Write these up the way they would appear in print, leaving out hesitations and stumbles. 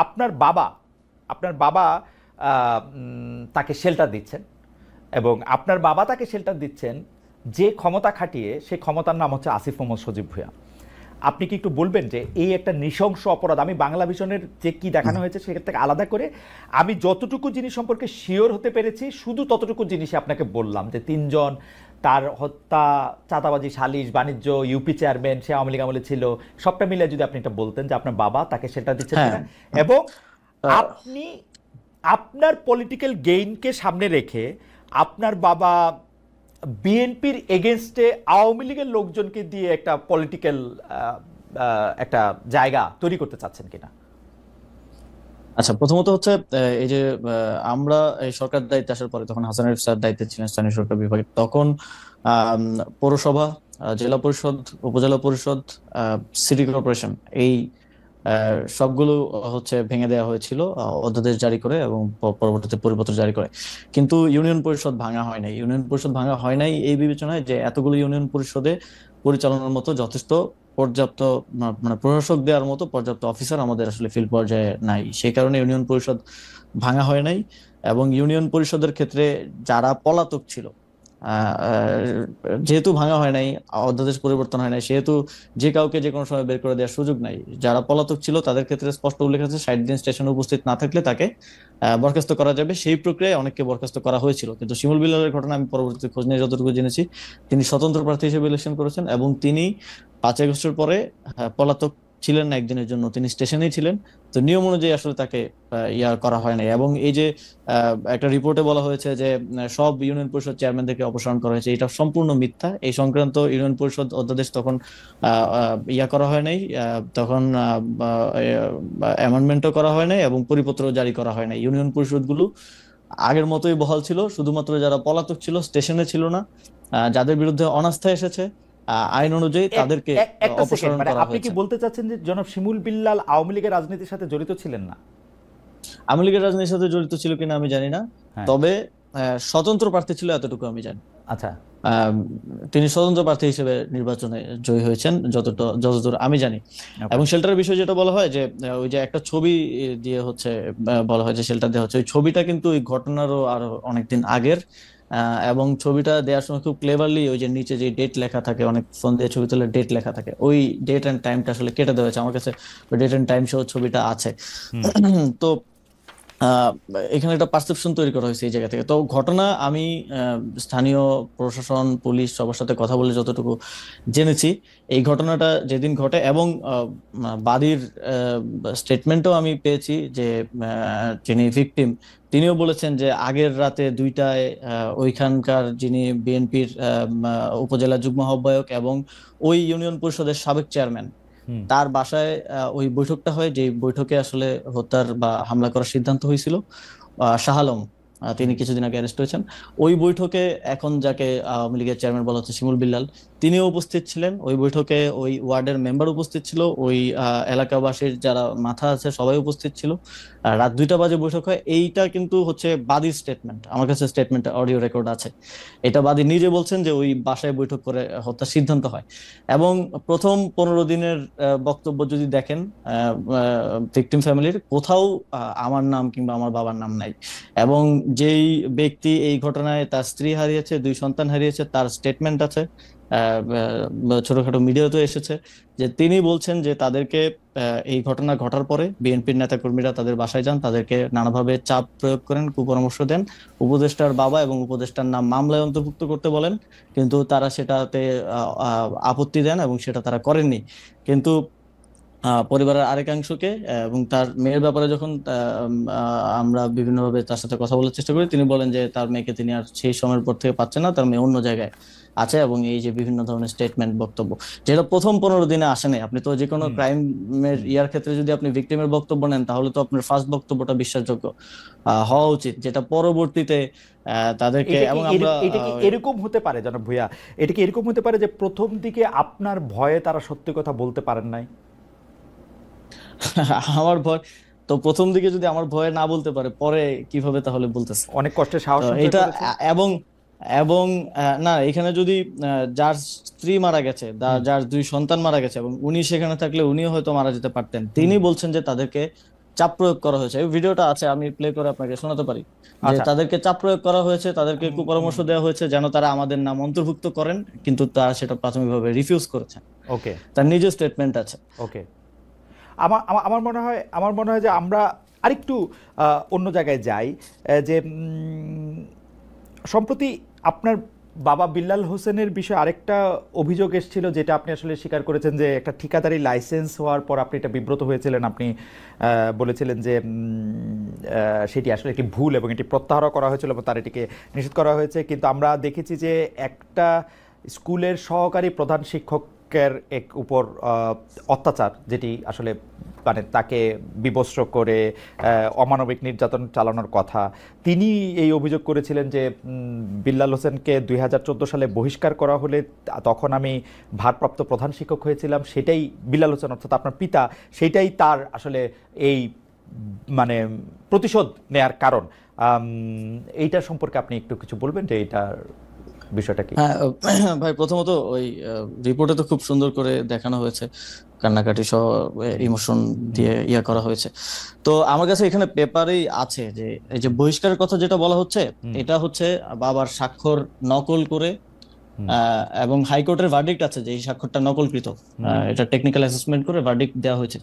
আপনার বাবা আপনার বাবা তাকে শেল্টার দিচ্ছেন, এবং আপনার বাবা তাকে শেল্টার দিচ্ছেন যে ক্ষমতা খাটিয়ে, সেই ক্ষমতার নাম হচ্ছে আসিফ মোহাম্মদ সজীব ভূঁইয়া। আপনি কি একটু বলবেন যে এই একটা নৃশংস অপরাধ, আমি বাংলা ভিশনের যে কি দেখানো হয়েছে সেখান থেকে আলাদা করে আমি যতটুকু জিনিস সম্পর্কে শিওর হতে পেরেছি শুধু ততটুকু জিনিসই আপনাকে বললাম, যে তিনজন, তার হত্যা, চাঁদাবাজি, সালিশ, বাণিজ্য, ইউপি চেয়ারম্যান, সে আওয়ামী লীগ আমলে ছিল, সবটা মিলে যদি আপনি এটা বলতেন যে আপনার বাবা তাকে সেটা দিচ্ছেন হ্যাঁ। কিনা, এবং আহ, আপনি আপনার পলিটিক্যাল গেইনকে সামনে রেখে আপনার বাবা বিএনপির এগেনস্টে আওয়ামী লীগের লোকজনকে দিয়ে একটা পলিটিক্যাল একটা জায়গা তৈরি করতে চাচ্ছেন কিনা। আচ্ছা, প্রথমত হচ্ছে এই যে আমরা এই সরকার দায়িত্বে আসার পরে, তখন হাসান আরিফ স্যার দায়িত্বে ছিলেন স্থানীয় সরকার বিভাগে, তখন পৌরসভা, জেলা পরিষদ, উপজেলা পরিষদ, সিটি কর্পোরেশন, এই সবগুলো হচ্ছে ভেঙে দেওয়া হয়েছিল অধ্যাদেশ জারি করে এবং পরবর্তীতে পরিপত্র জারি করে। কিন্তু ইউনিয়ন পরিষদ ভাঙা হয় নাই। ইউনিয়ন পরিষদ ভাঙা হয় নাই এই বিবেচনায় যে এতগুলো ইউনিয়ন পরিষদে পরিচালনার মতো যথেষ্ট পর্যাপ্ত মানে প্রশাসক দেওয়ার মতো পর্যাপ্ত অফিসার আমাদের আসলে ফিল্ড পর্যায়ে নাই, সেই কারণে ইউনিয়ন পরিষদ ভাঙা হয় নাই। এবং ইউনিয়ন পরিষদের ক্ষেত্রে যারা পলাতক ছিল, যেহেতু ভাঙা হয় নাই, অধ্যাদেশ পরিবর্তন হয় নাই, সেহেতু যে কাউকে যে কোনো সময় বের করে দেওয়ার সুযোগ নাই। যারা পলাতক ছিল তাদের ক্ষেত্রে স্পষ্ট উল্লেখ আছে 60 দিন স্টেশনে উপস্থিত না থাকলে তাকে বরখাস্ত করা যাবে। সেই প্রক্রিয়ায় অনেককে বরখাস্ত করা হয়েছিল। কিন্তু শিমুল বিল্লালের ঘটনা আমি পরবর্তীতে খোঁজ নিয়ে যতটুকু জেনেছি, তিনি স্বতন্ত্র প্রার্থী হিসেবে ইলেকশন করেছেন এবং তিনি 5 আগস্টের পরে পলাতক ছিলেন না একদিনের জন্য, তিনি স্টেশনেই ছিলেন। তো নিয়ম অনুযায়ী আসলে তাকে ইয়া করা হয় নাই। এবং এই যে একটা রিপোর্টে বলা হয়েছে যে সব ইউনিয়ন পরিষদ চেয়ারম্যানদেরকে অপসারণ করা হয়েছে, এটা সম্পূর্ণ মিথ্যা। এই সংক্রান্ত ইউনিয়ন পরিষদ অধ্যাদেশ তখন ইয়া করা হয় নাই, তখন অ্যামেন্ডমেন্টও করা হয় নাই এবং পরিপত্র জারি করা হয় নাই। ইউনিয়ন পরিষদগুলো আগের মতোই বহাল ছিল। শুধুমাত্র যারা পলাতক ছিল, স্টেশনে ছিল না, যাদের বিরুদ্ধে অনাস্থা এসেছে, আইন অনুযায়ী তাদেরকে একটা সেকেন্ড, অপসারণ মানে করা আপনি কি হয়েছে। বলতে চাচ্ছেন যে জনাব শিমুল বিল্লাল আওয়ামী লীগের রাজনীতির সাথে জড়িত ছিলেন না? আওয়ামী লীগের রাজনীতির সাথে জড়িত ছিল কিনা আমি জানি না, হ্যাঁ। তবে স্বতন্ত্র প্রার্থী ছিল এতটুকু আমি জানি। আচ্ছা। আম, তিনি স্বতন্ত্র প্রার্থী হিসেবে নির্বাচনে জয়ী হয়েছেন যতদূর আমি জানি। ওকে। এবং শেল্টারের বিষয় যেটা বলা হয় যে ওই যে একটা ছবি দিয়ে হচ্ছে বলা হয় যে শেল্টার দেওয়া হচ্ছে, ওই ছবিটা কিন্তু ওই ঘটনারও আরো অনেকদিন আগের। এবং ছবিটা দেওয়ার সময় খুব ক্লেভারলি ওই যে নিচে যে ডেট লেখা থাকে, অনেক ফোন দিয়ে ছবি তুলে ডেট লেখা থাকে, ওই ডেট এন্ড টাইমটা আসলে কেটে দেওয়া হয়েছে। আমার কাছে ওই ডেট এন্ড টাইম সহ ছবিটা আছে। হুম। তো আহ এখানে একটা পারসেপশন তৈরি করা হয়েছে এই জায়গা থেকে। তো ঘটনা আমি স্থানীয় প্রশাসন, পুলিশ সবার সাথে কথা বলে যতটুকু জেনেছি, এই ঘটনাটা যেদিন ঘটে এবং বাদীর স্টেটমেন্টও আমি পেয়েছি যে যিনি ভিকটিম তিনিও বলেছেন যে আগের রাতে 2টায় ওইখানকার যিনি বিএনপির উপজেলা যুগ্ম আহ্বায়ক এবং ওই ইউনিয়ন পরিষদের সাবেক চেয়ারম্যান, হুম। তার বাসায় ওই বৈঠকটা হয়, যে বৈঠকে আসলে হত্যার বা হামলা করার সিদ্ধান্ত হয়েছিল। শাহ আলম, তিনি হুম। কিছুদিন আগে অ্যারেস্ট হয়েছেন। ওই বৈঠকে এখন যাকে আওয়ামী লীগের চেয়ারম্যান বলা হচ্ছে শিমুল বিল্লাল, তিনিও উপস্থিত ছিলেন ওই বৈঠকে। ওই ওয়ার্ডের মেম্বার উপস্থিত ছিল, ওই এলাকাবাসীর যারা মাথা আছে সবাই উপস্থিত ছিল। রাত 2টা বাজে বৈঠক হয়। এইটা কিন্তু হচ্ছে বাদীর স্টেটমেন্ট, আমার কাছে স্টেটমেন্ট অডিও রেকর্ড আছে। এটা বাদী নিজে বলছেন যে ওই বাসায় বৈঠক করে হত্যার সিদ্ধান্ত হয়। এবং প্রথম 15 দিনের বক্তব্য যদি দেখেন, ভিকটিম ফ্যামিলির কোথাও আমার নাম কিংবা আমার বাবার নাম নাই। এবং যেই ব্যক্তি এই ঘটনায় তার স্ত্রী হারিয়েছে, 2 সন্তান হারিয়েছে, তার স্টেটমেন্ট আছে, ছোটখাটো মিডিয়াতে এসেছে, যে তিনি বলছেন যে তাদেরকে এই ঘটনা ঘটার পরে বিএনপির নেতাকর্মীরা তাদের বাসায় যান, তাদেরকে নানাভাবে চাপ প্রয়োগ করেন, কুপরামর্শ দেন, উপদেষ্টার বাবা এবং উপদেষ্টার নাম মামলায় অন্তর্ভুক্ত করতে বলেন, কিন্তু তারা সেটাতে আপত্তি দেন এবং সেটা তারা করেননি। কিন্তু পরিবারের আরেকাংশকে এবং তার মেয়ের ব্যাপারে যখন আমরা বিভিন্নভাবে তার সাথে কথা বলার চেষ্টা করি, তিনি বলেন যে তার মেয়েকে তিনি আর সেই সময়ের পর থেকে পাচ্ছেন না, তার মেয়ে অন্য জায়গায় আছে। এবং এই যে বিভিন্ন ধরনের স্টেটমেন্ট, বক্তব্য, যেটা প্রথম 15 দিনে আসে নাই। আপনি তো যে কোনো হুম। ক্রাইমের হুম। ইয়ার ক্ষেত্রে যদি আপনি ভিকটিমের বক্তব্য নেন, তাহলে তো আপনার ফার্স্ট বক্তব্যটা বিশ্বাসযোগ্য হওয়া উচিত, যেটা পরবর্তীতে তাদেরকে এবং আমরা এটা কি এরকম হতে পারে জনাব ভূঁইয়া, এটা কি এরকম হতে পারে যে প্রথম দিকে আপনার ভয়ে তারা সত্যি কথা বলতে পারেন নাই? আমার ভয়, তো প্রথম দিকে যদি আমার ভয়ে না বলতে পারে, পরে কিভাবে তাহলে বলতেছে? অনেক কষ্টে তো সাহস সঞ্চয় এটা করেছে। এবং এবং না, এখানে যদি যার স্ত্রী মারা গেছে, হুম। যার 2 সন্তান মারা গেছে এবং উনি সেখানে থাকলে উনিও হয়তো মারা যেতে পারতেন, হুম। তিনি বলছেন যে তাদেরকে চাপ প্রয়োগ করা হয়েছে। এই ভিডিওটা আছে, আমি প্লে করে আপনাকে শোনাতে পারি, যে আচ্ছা। তাদেরকে চাপ প্রয়োগ করা হয়েছে, তাদেরকে কুপরামর্শ দেওয়া হয়েছে যেন তারা আমাদের নাম অন্তর্ভুক্ত করেন, কিন্তু তারা সেটা প্রাথমিকভাবে রিফিউজ করেছেন। ওকে। তার নিজের স্টেটমেন্ট আছে। ওকে। আমার মনে হয় যে আমরা আরেকটু অন্য জায়গায় যাই। যে সম্প্রতি আপনার বাবা বিল্লাল হোসেনের বিষয়ে আরেকটা অভিযোগ এসেছিল, যেটা আপনি আসলে স্বীকার করেছেন, যে একটা ঠিকাদারি লাইসেন্স হওয়ার পর আপনি এটা বিব্রত হয়েছিলেন। আপনি বলেছিলেন যে সেটি আসলে একটি ভুল এবং এটি প্রত্যাহার করা হয়েছিল এবং তার এটিকে নিষেধ করা হয়েছে। কিন্তু আমরা দেখেছি যে একটা স্কুলের সহকারী প্রধান শিক্ষকের উপর অত্যাচার, যেটি আসলে মানে তাকে বিবস্ত্র করে অমানবিক নির্যাতন চালানোর কথা, তিনি এই অভিযোগ করেছিলেন যে বিল্লাল হোসেনকে 2014 সালে বহিষ্কার করা হলে, তখন আমি ভারপ্রাপ্ত প্রধান শিক্ষক হয়েছিলাম, সেটাই বিল্লাল হোসেন অর্থাৎ আপনার পিতা, সেটাই তার আসলে এই মানে প্রতিশোধ নেয়ার কারণ। এইটার সম্পর্কে আপনি একটু কিছু বলবেন যে এইটার বিষয়টা কি? হ্যাঁ ভাই, প্রথমত ওই রিপোর্টে তো খুব সুন্দর করে দেখানো হয়েছে, কান্নাকাটি সহ ইমোশন দিয়ে ইয়া করা হয়েছে। তো আমার কাছে এখানে পেপারেই আছে যে এই যে বহিষ্কারের কথা যেটা বলা হচ্ছে, এটা হচ্ছে বাবার স্বাক্ষর নকল করে, এবং হাইকোর্টের ভার্ডিক্ট আছে যে এই স্বাক্ষরটা নকলকৃত। এটা টেকনিক্যাল অ্যাসেসমেন্ট করে ভার্ডিক্ট দেওয়া হয়েছে।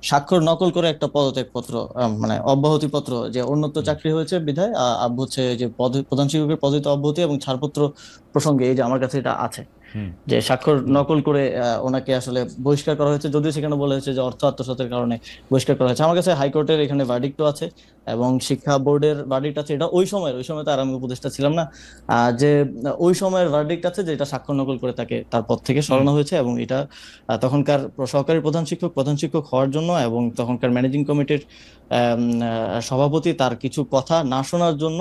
স্বাক্ষর নকল করে একটা পদত্যাগ পত্র, মানে অব্যাহতি পত্র, যে অন্যত্র চাকরি হয়েছে বিধায় আব্বু হচ্ছে যে প্রধান শিক্ষকের পদে অব্যাহতি এবং ছাড়পত্র প্রসঙ্গে এই যে আমার কাছে এটা আছে, যে স্বাক্ষর নকল করে ওনাকে আসলে বহিষ্কার করা হয়েছে, যদিও সেখানে বলা হয়েছে যে অর্থ আত্মসাতের কারণে বহিষ্কার করা হয়েছে। আমার কাছে হাইকোর্টের এখানে ভার্ডিক্টও আছে এবং শিক্ষা বোর্ডের ভার্ডিক্ট আছে। এটা ওই সময় তো আর আমি উপদেষ্টা ছিলাম না, যে ওই সময়ের ভার্ডিক্ট আছে যে এটা স্বাক্ষর নকল করে তাকে তার পদ থেকে সরানো হয়েছে, এবং এটা তখনকার সহকারী প্রধান শিক্ষক হওয়ার জন্য এবং তখনকার ম্যানেজিং কমিটির সভাপতি তার কিছু কথা না শোনার জন্য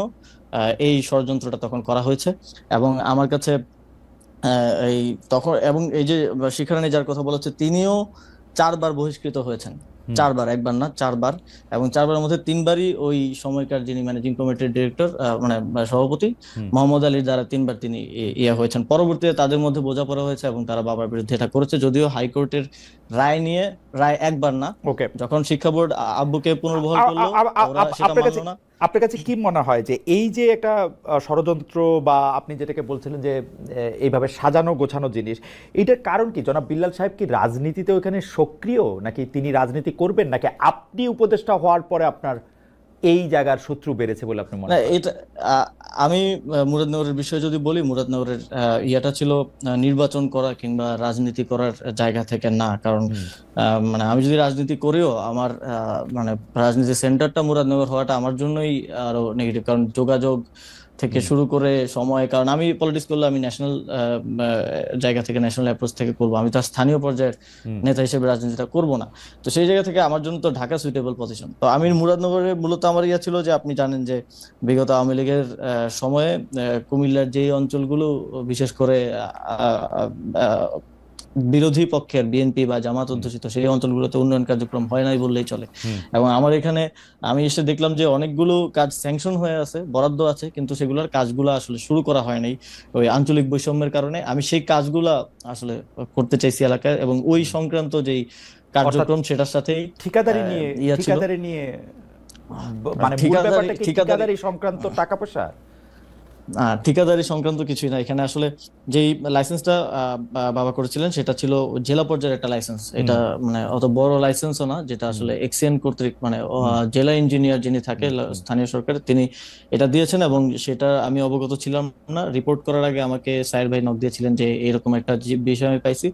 এই ষড়যন্ত্রটা তখন করা হয়েছে। এবং আমার কাছে এই তখন, এবং এই যে শিখারানী যার কথা বলা হচ্ছে, তিনিও 4 বার বহিষ্কৃত হয়েছেন। 4 বার, একবার না 4 বার, এবং 4 বারের মধ্যে 3বারই ওই সময়কার যিনি ম্যানেজিং কমিটির ডিরেক্টর মানে সভাপতি মোহাম্মদ আলীর দ্বারা 3বার তিনি ইয়া হয়েছেন। পরবর্তীতে তাদের মধ্যে বোঝাপড়া হয়েছে এবং তারা বাবার বিরুদ্ধে এটা করেছে, যদিও হাইকোর্টের রায় একবার না, ওকে। যখন শিক্ষা বোর্ড আব্বুকে পুনর্বহাল করলো ওরা সেটা মানলো না। আপনার কাছে কি মনে হয় যে এই যে একটা ষড়যন্ত্র, বা আপনি যেটাকে বলছিলেন যে এইভাবে সাজানো গোছানো জিনিস, এটার কারণ কি? জনাব বিল্লাল সাহেব কি রাজনীতিতে ওখানে সক্রিয়, নাকি তিনি রাজনীতি করবেন, নাকি আপনি উপদেষ্টা হওয়ার পরে আপনার এই জায়গার শত্রু বেড়েছে বলে আপনি মনে না, করেন? এটা আমি মুরাদনগরের বিষয়ে যদি বলি, মুরাদনগরের ইয়াটা ছিল নির্বাচন করা কিংবা রাজনীতি করার জায়গা থেকে না। কারণ মানে আমি যদি রাজনীতি করিও, আমার মানে রাজনীতির সেন্টারটা মুরাদনগর হওয়াটা আমার জন্যই আরো নেগেটিভ। কারণ যোগাযোগ থেকে শুরু করে সময়, কারণ আমি পলিটিক্স করলে আমি ন্যাশনাল জায়গা থেকে, ন্যাশনাল অ্যাপ্রোচ থেকে করবো, আমি তার স্থানীয় পর্যায়ের নেতা হিসেবে রাজনীতিটা করব না। তো সেই জায়গা থেকে আমার জন্য তো ঢাকা সুইটেবল পজিশন। তো আমি মুরাদনগরে মূলত আমার ইয়া ছিল যে, আপনি জানেন যে বিগত আওয়ামী লীগের সময়ে কুমিল্লার যেই অঞ্চলগুলো বিশেষ করে বিরোধী পক্ষের বিএনপি বা জামাত অধ্যুষিত, সেই অঞ্চলগুলোতে উন্নয়ন কার্যক্রম হয় নাই বললেই চলে। এবং আমার এখানে আমি এসে দেখলাম যে অনেকগুলো কাজ স্যাংশন হয়ে আছে, বরাদ্দ আছে, কিন্তু সেগুলোর কাজগুলো আসলে শুরু করা হয় নাই ওই আঞ্চলিক বৈষম্যের কারণে। আমি সেই কাজগুলা আসলে করতে চাইছি এলাকায়, এবং ওই সংক্রান্ত যেই কার্যক্রম সেটার সাথেই ঠিকাদারি ছিল। নিয়ে মানে মূল ব্যাপারটা কি ঠিকাদারি সংক্রান্ত টাকা পয়সা? ঠিকাদারি সংক্রান্ত কিছুই না এখানে। আসলে যেই লাইসেন্সটা বাবা করেছিলেন সেটা ছিল জেলা পর্যায়ের একটা লাইসেন্স। এটা মানে অত বড় লাইসেন্সও না, যেটা আসলে এক্সিএন কর্তৃক মানে জেলা ইঞ্জিনিয়ার যিনি থাকে স্থানীয় সরকার, তিনি এটা দিয়েছেন, এবং সেটা আমি অবগত ছিলাম না। রিপোর্ট করার আগে আমাকে সাইর ভাই নক দিয়েছিলেন যে এরকম একটা বিষয় আমি পাইছি,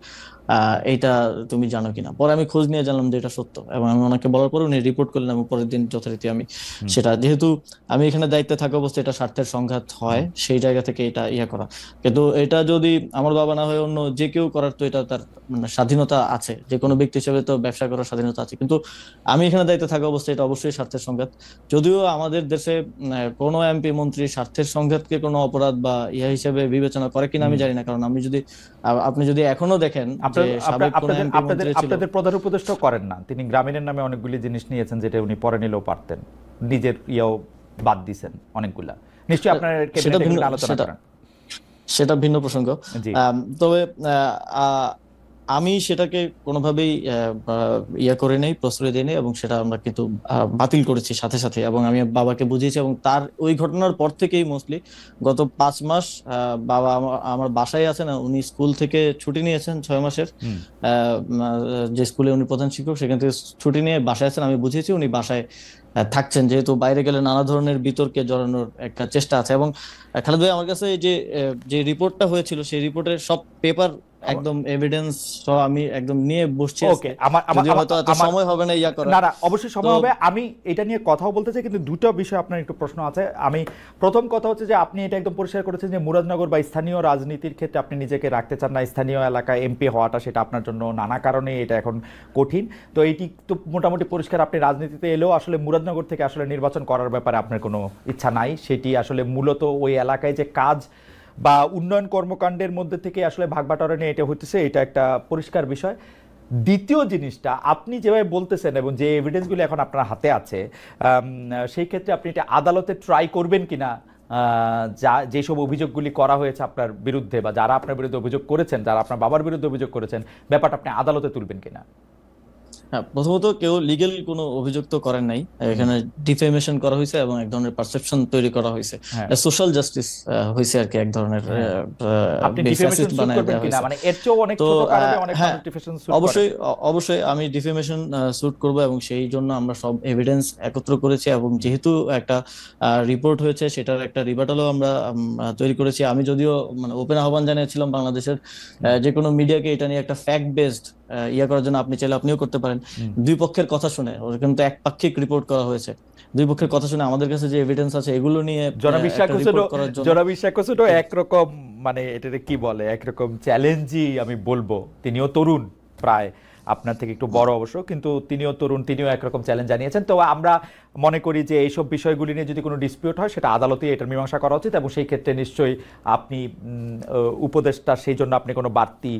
এইটা তুমি জানো কিনা। পরে আমি খোঁজ নিয়ে জানলাম যে এটা সত্য, এবং আমি ওনাকে বলার পরে উনি রিপোর্ট করলেন, এবং পরের দিন যথারীতি আমি সেটা, যেহেতু আমি এখানে দায়িত্বে থাকা অবস্থায় এটা স্বার্থের সংঘাত হয়, সেই জায়গা থেকে এটা ইয়া করা। কিন্তু এটা যদি আমার বাবা না হয় অন্য যে কেউ করার, তো এটা তার মানে স্বাধীনতা আছে, যে কোনো ব্যক্তি হিসেবে তো ব্যবসা করার স্বাধীনতা আছে। কিন্তু আমি এখানে দায়িত্বে থাকা অবস্থায় এটা অবশ্যই স্বার্থের সংঘাত। যদিও আমাদের দেশে কোনো এমপি মন্ত্রী স্বার্থের সংঘাতকে কোনো অপরাধ বা ইয়া হিসেবে বিবেচনা করে কিনা আমি জানি না। কারণ আমি যদি, আপনি যদি এখনো দেখেন যে সাবেক কোনো এমপি মন্ত্রী ছিল, আপনাদের প্রধান উপদেষ্টা করেন না, তিনি গ্রামীণের নামে অনেকগুলি জিনিস নিয়েছেন যেটা উনি পরে নিলেও পারতেন, নিজের ইয়েও বাদ দিয়েছেন অনেকগুলা। নিশ্চয়ই আপনার ক্যাবিনেটে আলোচনা করেন। সেটা ভিন্ন প্রসঙ্গ। তবে আমি সেটাকে কোনোভাবেই ইয়ে করে নেই, প্রশ্রয় দিই নেই, এবং সেটা আমরা কিন্তু বাতিল করেছি সাথে সাথে, এবং আমি বাবাকে বুঝিয়েছি। এবং তার ওই ঘটনার পর থেকেই মোস্টলি গত 5 মাস বাবা আমার বাসায় আছেন। উনি স্কুল থেকে ছুটি নিয়েছেন 6 মাসের, হুম। যে স্কুলে উনি প্রধান শিক্ষক সেখান থেকে ছুটি নিয়ে বাসায় আছেন। আমি বুঝিয়েছি উনি বাসায় থাকছেন, যেহেতু বাইরে গেলে নানা ধরনের বিতর্কে জড়ানোর একটা চেষ্টা আছে। এবং খালেদ ভাই, আমার কাছে এই যে রিপোর্টটা হয়েছিল সেই রিপোর্টের সব পেপার একদম এভিডেন্স সহ আমি একদম নিয়ে বসছি ওকে, আজকে, আমার আমার যদিও আমার হয়তো এত আমার সময় হবে না ইয়া করার। না না, অবশ্যই তো সময় হবে। আমি এটা নিয়ে কথাও বলতে চাই, কিন্তু দুটো বিষয় আপনার একটু প্রশ্ন আছে। আমি প্রথম কথা হচ্ছে যে আপনি এটা একদম পরিষ্কার করেছেন যে মুরাদনগর বা স্থানীয় রাজনীতির ক্ষেত্রে আপনি নিজেকে রাখতে চান না, স্থানীয় এলাকায় এমপি হওয়াটা সেটা আপনার জন্য নানা কারণে এটা এখন কঠিন। তো এইটি তো মোটামুটি পরিষ্কার, আপনি রাজনীতিতে এলেও আসলে মুরাদনগর থেকে আসলে নির্বাচন করার ব্যাপারে আপনার কোনো ইচ্ছা নাই। সেটি আসলে মূলত ওই এলাকায় যে কাজ বা উন্নয়ন কর্মকাণ্ডের মধ্যে থেকে আসলে ভাগবাটোয়ারা নিয়ে এটা হইতেছে, এটা একটা পরিষ্কার বিষয়। দ্বিতীয় জিনিসটা, আপনি যেভাবে বলতেছেন এবং যে এভিডেন্সগুলো এখন আপনার হাতে আছে, সেই ক্ষেত্রে আপনি এটা আদালতে ট্রাই করবেন কিনা, যা যেসব অভিযোগগুলি করা হয়েছে আপনার বিরুদ্ধে বা যারা আপনার বিরুদ্ধে অভিযোগ করেছেন, যারা আপনার বাবার বিরুদ্ধে অভিযোগ করেছেন, ব্যাপারটা আপনি আদালতে তুলবেন কিনা? হ্যাঁ, প্রথমত কেউ লিগেল কোনো অভিযোগ তো করেন নাই। হুম। এখানে ডিফেমেশন করা হয়েছে এবং এক ধরনের পারসেপশন তৈরি করা হয়েছে, হ্যাঁ। সোশ্যাল জাস্টিস হয়েছে আর কি, এক ধরনের হ্যাঁ, আপনি ডিফেমেশন ফ্যাসিস্ট স্যুট বানায় করবেন দেওয়া কিনা, হয়েছে। মানে এর চেয়েও অনেক তো ছোট কারণে অনেক হ্যাঁ, মানুষ ডিফেমেশন স্যুট করে। অবশ্যই অবশ্যই আমি ডিফেমেশন স্যুট করব, এবং সেই জন্য আমরা সব এভিডেন্স একত্র করেছি। এবং যেহেতু একটা রিপোর্ট হয়েছে, সেটার একটা রিবাটালও আমরা তৈরি করেছি। আমি যদিও মানে ওপেন আহ্বান জানিয়েছিলাম বাংলাদেশের যে কোনো মিডিয়াকে এটা নিয়ে একটা ফ্যাক্ট বেসড ইয়ে করার জন্য। আপনি চাইলে আপনিও করতে পারেন। হুম। দুই পক্ষের কথা শুনে, ওর কিন্তু একপাক্ষিক রিপোর্ট করা হয়েছে। দুই পক্ষের কথা শুনে আমাদের কাছে যে এভিডেন্স আছে এগুলো নিয়ে জনবিশ্বাস একটা রিপোর্ট করার জন্য। জনবিশ্বাস হোসেনও একরকম, মানে এটাতে কি বলে, একরকম চ্যালেঞ্জই আমি বলবো। তিনিও তরুণ, প্রায় আপনার থেকে একটু বড় অবশ্য, কিন্তু তিনিও তরুণ, তিনিও একরকম চ্যালেঞ্জ জানিয়েছেন। তো আমরা মনে করি যে এইসব বিষয়গুলি নিয়ে যদি কোনো ডিসপিউট হয় সেটা আদালতেই এটার মীমাংসা করা উচিত, এবং সেই ক্ষেত্রে নিশ্চয়ই আপনি উপদেষ্টা, সেই জন্য আপনি কোনো বাড়তি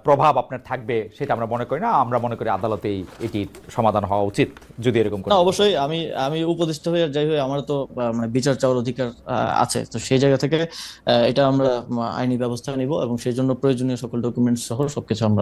প্রভাব আপনার থাকবে সেটা আমরা মনে করি না। আমরা মনে করি আদালতেই এটির সমাধান হওয়া উচিত, যদি এরকম কোনো। না, অবশ্যই আমি আমি উপদেষ্টা হয়ে আর যাই হই, আমার তো মানে বিচার চাওয়ার অধিকার আছে। তো সেই জায়গা থেকে এটা আমরা আইনি ব্যবস্থা নিব, এবং সেই জন্য প্রয়োজনীয় সকল ডকুমেন্টস সহ সবকিছু আমরা